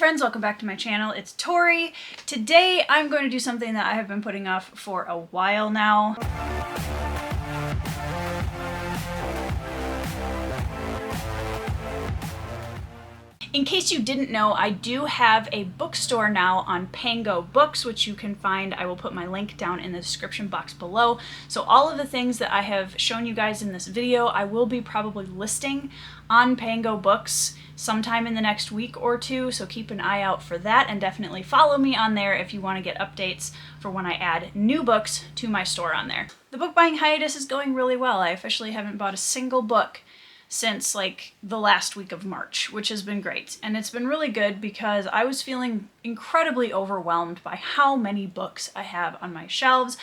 friends, welcome back to my channel. It's Tori. Today I'm going to do something that I have been putting off for a while now. In case you didn't know, I do have a bookstore now on PANGO Books, which you can find. I will put my link down in the description box below. So all of the things that I have shown you guys in this video, I will be probably listing on PANGO Books sometime in the next week or two, so keep an eye out for that, and definitely follow me on there if you want to get updates for when I add new books to my store on there. The book buying hiatus is going really well. I officially haven't bought a single book since like the last week of March, which has been great. And it's been really good because I was feeling incredibly overwhelmed by how many books I have on my shelves,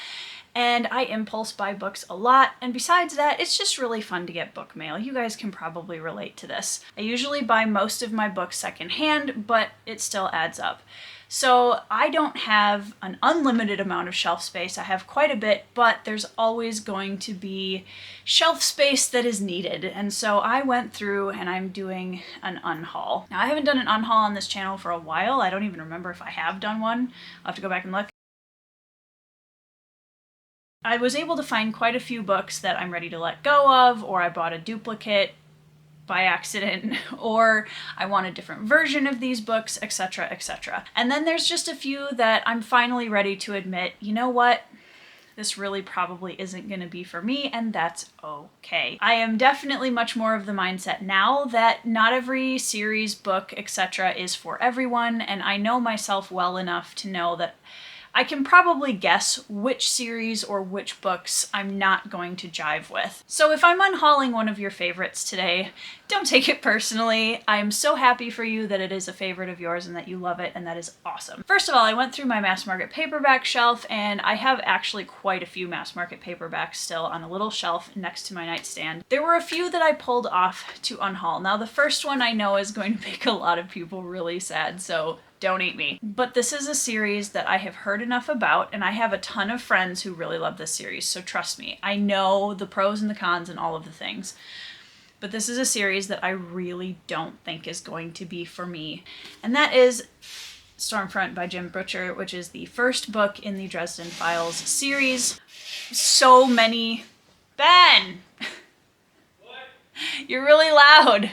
and I impulse buy books a lot. And besides that, it's just really fun to get book mail. You guys can probably relate to this. I usually buy most of my books secondhand, but it still adds up. So I don't have an unlimited amount of shelf space. I have quite a bit, but there's always going to be shelf space that is needed. And so I went through and I'm doing an unhaul. Now I haven't done an unhaul on this channel for a while. I don't even remember if I have done one. I'll have to go back and look. I was able to find quite a few books that I'm ready to let go of, or I bought a duplicate by accident, or I want a different version of these books, etc., etc. And then there's just a few that I'm finally ready to admit, you know what? This really probably isn't going to be for me, and that's okay. I am definitely much more of the mindset now that not every series, book, etc. is for everyone, and I know myself well enough to know that I can probably guess which series or which books I'm not going to jive with. So if I'm unhauling one of your favorites today, don't take it personally. I am so happy for you that it is a favorite of yours and that you love it, and that is awesome. First of all, I went through my mass market paperback shelf, and I have actually quite a few mass market paperbacks still on a little shelf next to my nightstand. There were a few that I pulled off to unhaul. Now the first one I know is going to make a lot of people really sad, so don't eat me. But this is a series that I have heard enough about, and I have a ton of friends who really love this series, so trust me, I know the pros and the cons and all of the things. But this is a series that I really don't think is going to be for me, and that is Stormfront by Jim Butcher, which is the first book in the Dresden Files series. So many... Ben! What? You're really loud.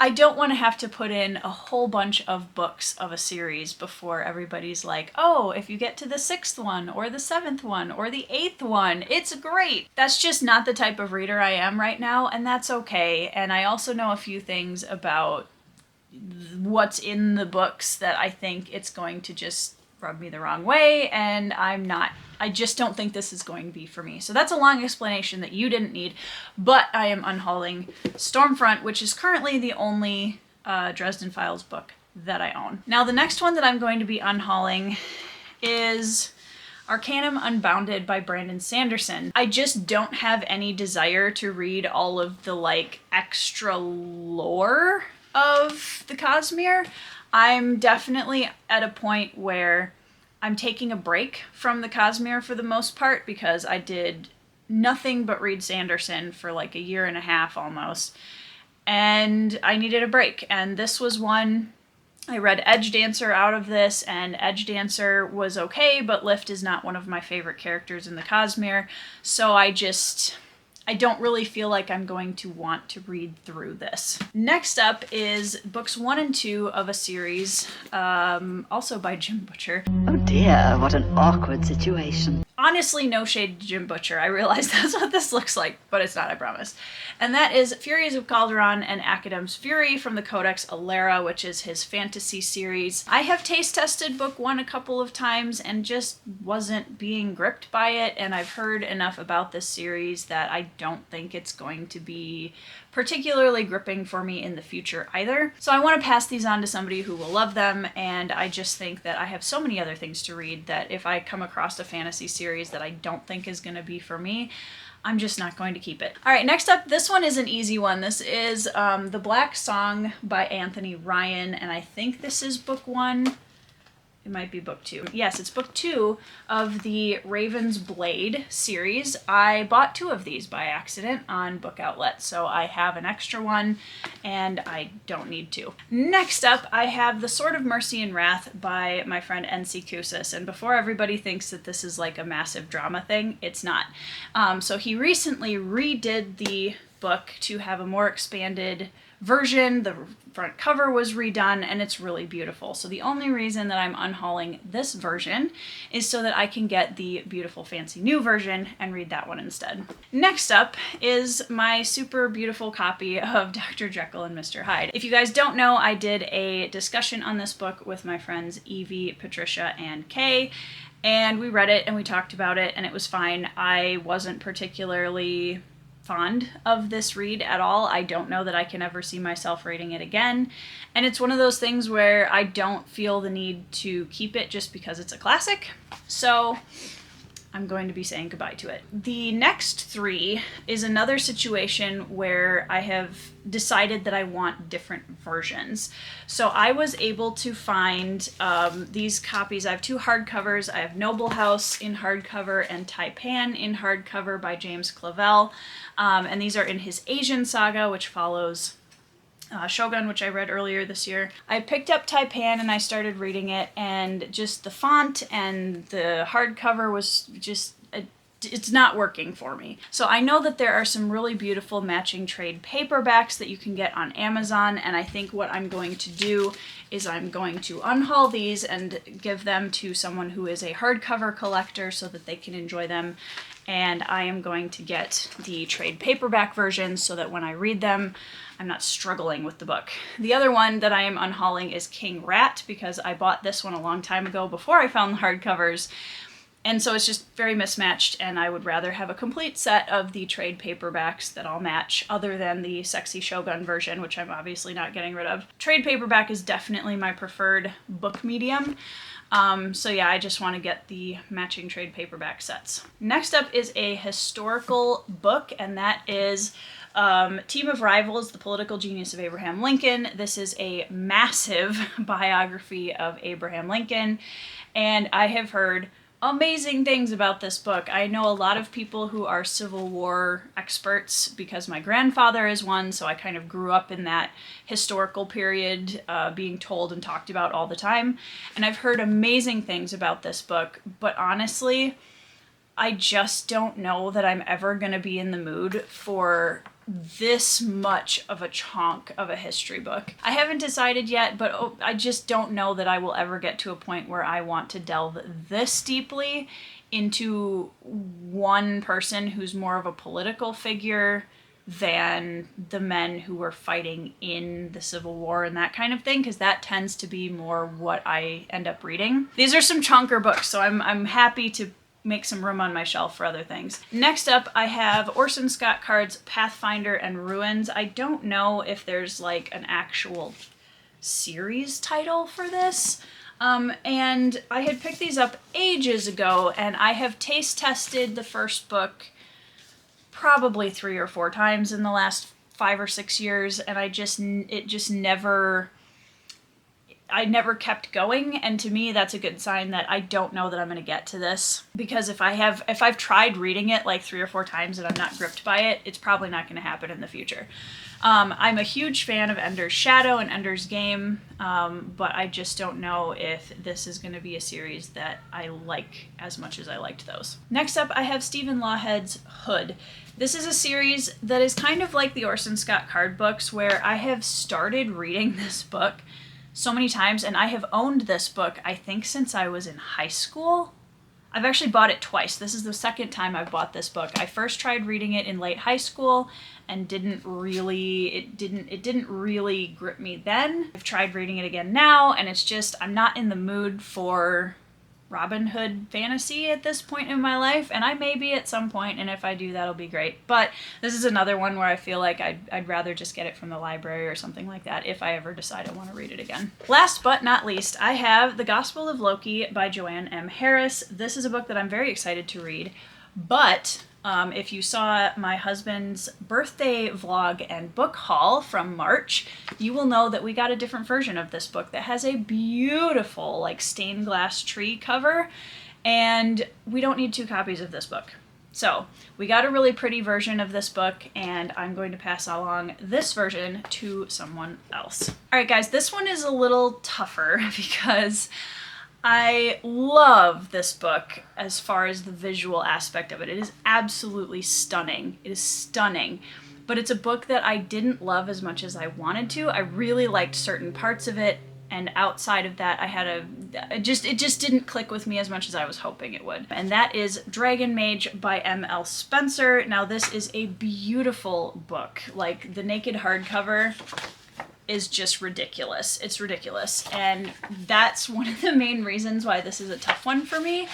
I don't want to have to put in a whole bunch of books of a series before everybody's like, oh, if you get to the 6th one or the 7th one or the 8th one, it's great. That's just not the type of reader I am right now, and that's okay. And I also know a few things about what's in the books that I think it's going to just rub me the wrong way, and I just don't think this is going to be for me. So that's a long explanation that you didn't need, but I am unhauling Stormfront, which is currently the only Dresden Files book that I own. Now the next one that I'm going to be unhauling is Arcanum Unbounded by Brandon Sanderson. I just don't have any desire to read all of the like extra lore of the Cosmere. I'm definitely at a point where I'm taking a break from the Cosmere for the most part, because I did nothing but read Sanderson for like a year and a half almost, and I needed a break. And this was one. I read Edge Dancer out of this, and Edge Dancer was okay, but Lift is not one of my favorite characters in the Cosmere, so I don't really feel like I'm going to want to read through this. Next up is books 1 and 2 of a series, also by Jim Butcher. Oh dear, what an awkward situation. Honestly, no shade to Jim Butcher. I realize that's what this looks like, but it's not, I promise. And that is Furies of Calderon and Academ's Fury from the Codex Alera, which is his fantasy series. I have taste tested book 1 a couple of times and just wasn't being gripped by it, and I've heard enough about this series that I don't think it's going to be particularly gripping for me in the future either. So I want to pass these on to somebody who will love them, and I just think that I have so many other things to read that if I come across a fantasy series that I don't think is going to be for me, I'm just not going to keep it. All right, next up, this one is an easy one. This is The Black Song by Anthony Ryan, and I think this is book 1. It might be book 2. Yes, it's book 2 of the Raven's Blade series. I bought 2 of these by accident on Book Outlet, so I have an extra one, and I don't need 2. Next up, I have The Sword of Mercy and Wrath by my friend N.C. Koussis, and before everybody thinks that this is like a massive drama thing, it's not. So he recently redid the book to have a more expanded version. The front cover was redone and it's really beautiful. So the only reason that I'm unhauling this version is so that I can get the beautiful fancy new version and read that one instead. Next up is my super beautiful copy of Dr. Jekyll and Mr. Hyde. If you guys don't know, I did a discussion on this book with my friends Evie, Patricia, and Kay, and we read it and we talked about it and it was fine. I wasn't particularly fond of this read at all. I don't know that I can ever see myself reading it again. And it's one of those things where I don't feel the need to keep it just because it's a classic. So I'm going to be saying goodbye to it. The next 3 is another situation where I have decided that I want different versions. So I was able to find these copies. I have 2 hardcovers. I have Noble House in hardcover and Taipan in hardcover by James Clavell. And these are in his Asian saga, which follows Shogun, which I read earlier this year. I picked up Taipan and I started reading it, and just the font and the hardcover was just, it's not working for me. So I know that there are some really beautiful matching trade paperbacks that you can get on Amazon, and I think what I'm going to do is I'm going to unhaul these and give them to someone who is a hardcover collector so that they can enjoy them. And I am going to get the trade paperback version so that when I read them, I'm not struggling with the book. The other one that I am unhauling is King Rat, because I bought this one a long time ago before I found the hardcovers. And so it's just very mismatched, and I would rather have a complete set of the trade paperbacks that all match, other than the Sexy Shogun version, which I'm obviously not getting rid of. Trade paperback is definitely my preferred book medium. So yeah, I just want to get the matching trade paperback sets. Next up is a historical book, and that is Team of Rivals, The Political Genius of Abraham Lincoln. This is a massive biography of Abraham Lincoln, and I have heard amazing things about this book. I know a lot of people who are Civil War experts because my grandfather is one, so I kind of grew up in that historical period being told and talked about all the time. And I've heard amazing things about this book, but honestly, I just don't know that I'm ever going to be in the mood for this much of a chunk of a history book. I haven't decided yet, but I just don't know that I will ever get to a point where I want to delve this deeply into one person who's more of a political figure than the men who were fighting in the Civil War and that kind of thing, because that tends to be more what I end up reading. These are some chunker books, so I'm happy to make some room on my shelf for other things. Next up, I have Orson Scott Card's Pathfinder and Ruins. I don't know if there's like an actual series title for this. And I had picked these up ages ago, and I have taste tested the first book probably 3 or 4 times in the last 5 or 6 years, and I never kept going, and to me that's a good sign that I don't know that I'm going to get to this, because if I've tried reading it like 3 or 4 times and I'm not gripped by it, it's probably not going to happen in the future. I'm a huge fan of Ender's Shadow and Ender's Game, but I just don't know if this is going to be a series that I like as much as I liked those. Next up, I have Stephen Lawhead's Hood. This is a series that is kind of like the Orson Scott Card books, where I have started reading this book so many times, and I have owned this book, I think, since I was in high school. I've actually bought it twice. This is the second time I've bought this book. I first tried reading it in late high school and it didn't really grip me then. I've tried reading it again now, and it's just, I'm not in the mood for Robin Hood fantasy at this point in my life, and I may be at some point, and if I do, that'll be great. But this is another one where I feel like I'd rather just get it from the library or something like that if I ever decide I want to read it again. Last but not least, I have The Gospel of Loki by Joanne M. Harris. This is a book that I'm very excited to read, but If you saw my husband's birthday vlog and book haul from March, you will know that we got a different version of this book that has a beautiful like stained glass tree cover, and we don't need 2 copies of this book. So we got a really pretty version of this book, and I'm going to pass along this version to someone else. All right, guys, this one is a little tougher because I love this book as far as the visual aspect of it. It is absolutely stunning. It is stunning. But it's a book that I didn't love as much as I wanted to. I really liked certain parts of it, and outside of that, it just didn't click with me as much as I was hoping it would. And that is Dragon Mage by M.L. Spencer. Now, this is a beautiful book. Like, the naked hardcover is just ridiculous. It's ridiculous. And that's one of the main reasons why this is a tough one for me.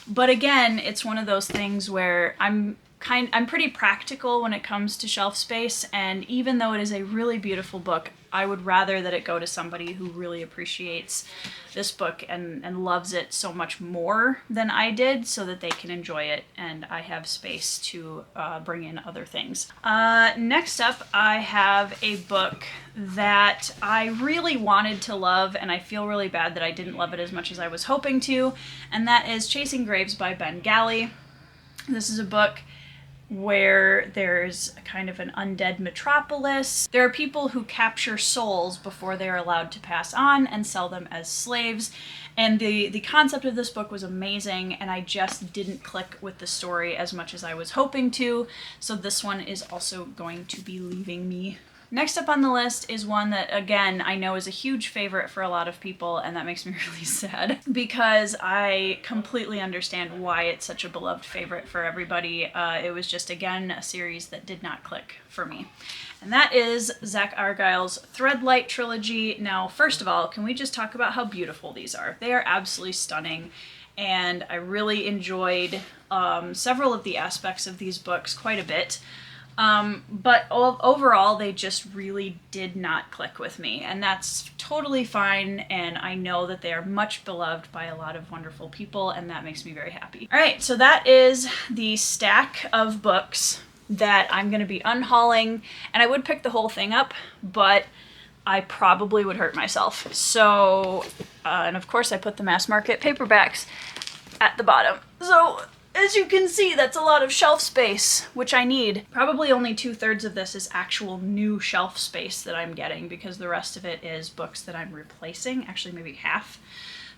But again, it's one of those things where I'm pretty practical when it comes to shelf space, and even though it is a really beautiful book, I would rather that it go to somebody who really appreciates this book and loves it so much more than I did, so that they can enjoy it and I have space to bring in other things. Next up, I have a book that I really wanted to love, and I feel really bad that I didn't love it as much as I was hoping to, and that is Chasing Graves by Ben Galley. This is a book where there's kind of an undead metropolis. There are people who capture souls before they're allowed to pass on and sell them as slaves. And the concept of this book was amazing, and I just didn't click with the story as much as I was hoping to. So this one is also going to be leaving me. Next up on the list is one that, again, I know is a huge favorite for a lot of people, and that makes me really sad because I completely understand why it's such a beloved favorite for everybody. It was just, again, a series that did not click for me. And that is Zach Argyle's Threadlight trilogy. Now, first of all, can we just talk about how beautiful these are? They are absolutely stunning, and I really enjoyed several of the aspects of these books quite a bit. But overall, they just really did not click with me, and that's totally fine, and I know that they are much beloved by a lot of wonderful people, and that makes me very happy. All right, so that is the stack of books that I'm going to be unhauling, and I would pick the whole thing up, but I probably would hurt myself. So, and of course I put the mass market paperbacks at the bottom. So, as you can see, that's a lot of shelf space, which I need. Probably only 2/3 of this is actual new shelf space that I'm getting, because the rest of it is books that I'm replacing, actually maybe half.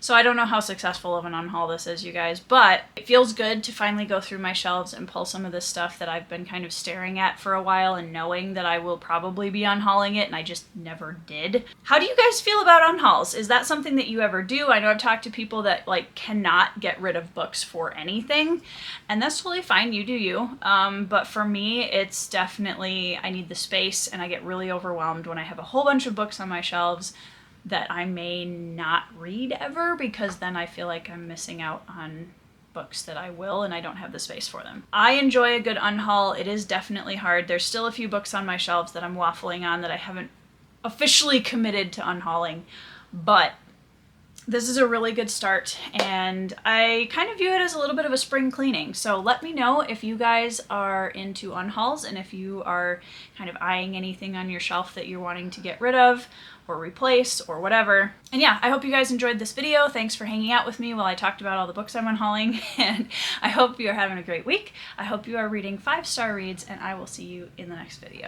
So I don't know how successful of an unhaul this is, you guys, but it feels good to finally go through my shelves and pull some of this stuff that I've been kind of staring at for a while and knowing that I will probably be unhauling it, and I just never did. How do you guys feel about unhauls? Is that something that you ever do? I know I've talked to people that like cannot get rid of books for anything, and that's totally fine, you do you. But for me, it's definitely, I need the space, and I get really overwhelmed when I have a whole bunch of books on my shelves that I may not read ever, because then I feel like I'm missing out on books that I will, and I don't have the space for them. I enjoy a good unhaul. It is definitely hard. There's still a few books on my shelves that I'm waffling on that I haven't officially committed to unhauling, but this is a really good start, and I kind of view it as a little bit of a spring cleaning. So let me know if you guys are into unhauls, and if you are kind of eyeing anything on your shelf that you're wanting to get rid of or replace or whatever. And yeah, I hope you guys enjoyed this video. Thanks for hanging out with me while I talked about all the books I'm unhauling, and I hope you are having a great week. I hope you are reading 5-star reads, and I will see you in the next video.